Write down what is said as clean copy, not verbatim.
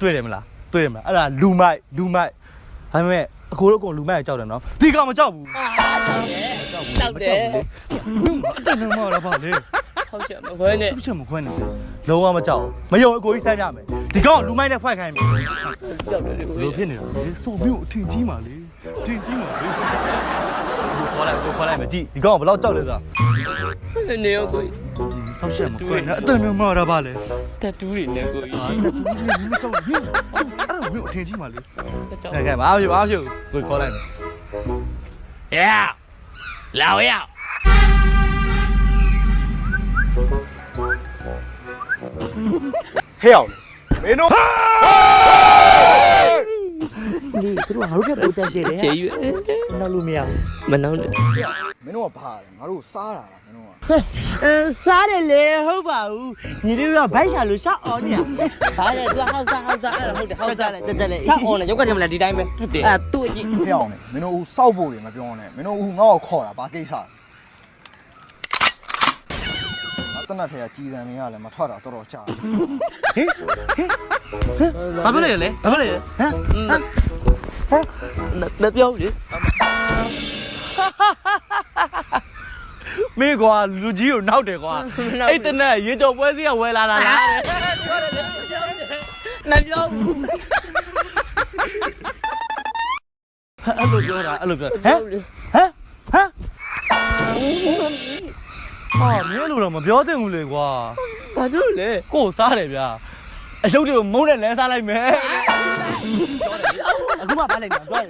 တွေ့တယ်မလားအဲ့ဒါလူမိုက်ဒါပေမဲ့အကိုတို့အကုန်လူမိုက်ကြောက်တယ်နော်ဒီကောင်မကြောက်ဘူး တောက်တယ် အတန်မလာပါလေ ထောက်ချက်မခွဲနဲ့ သူ့ချက်မခွန်းနဲ့လုံးဝမကြောက်မယုံအကိုကြီးစမ်းကြမယ်ဒီကောင်လူမိုက်နဲ့ဖွဲ့ခိုင်းမယ် ကြောက်တယ်ကို ဘယ်လိုဖြစ်နေတာလဲစုံမျိုးအထင်ကြီးပါလေထင်ကြီးပါလေခေါ်လိုက်မယ်ကြည့်ဒီကောင်ကဘယ်လောက်ကြောက်လဲဆိုတာ နေရောကို ဆောက်ချက်မခွန်းနဲ့အတန်မလာပါလေ တက်တူးတွေနဲ့ကို ဟာတူမကြောက်ဘူးအဲ့ဒါမျိုးအထင်ကြီးပါလေ ကြောက် ကဲဘာဖြစ်ကိုခေါ်လိုက်မယ် 老要 ဟဲ့အောင်မင်းတို့ ဒီသူတို့ငါတို့ကပူတန်ကြတယ် ကျေးရွ နောက်လို့မရဘူး မနှောင်းနဲ့ မင်းတို့ကဘာလဲငါတို့စားတာလားမင်းတို့က စားတယ်လေဟုတ်ပါဘူးညီတို့ကဘိုက်ရှာလို့ရှောက်အောင်နေ ဟာလေသူဟောက်စားအဲ့ဒါဟုတ်တယ်ဟောက်စား တက်လေ ချက်အောင်လေရုပ်ကထမလားဒီတိုင်းပဲအဲ့သူ့အကြည့် ဖျောင်းနေမင်းတို့ဦးစောက်ဖို့တွေမပြောနဲ့မင်းတို့ဦးငါ့ကိုခေါ်တာဘာကိစ္စလဲတနတ်ထဲကကြီးစံနေရလဲမထွက်တာတော်တော်ကြာ ဘာဖြစ်လဲဟမ် မပြောဘူးလေ မင်းကွာလူကြီးကိုနောက်တယ်ကွာအဲ့တနဲ့ရေကြော်ပွဲစည်းကဝယ်လာတာလား မပြောဘူး အဲ့လိုပြောတာဟမ်ဟာမင်းလိုတော့မပြောသင့်ဘူးလေကွာ ဘာလို့လဲ ကိုယ်စားတယ်ဗျာအယုတ်တွေကိုမုန်းနဲ့လဲစားလိုက်မယ် အခုမှပါလိုက်ပြန်ပြောတယ်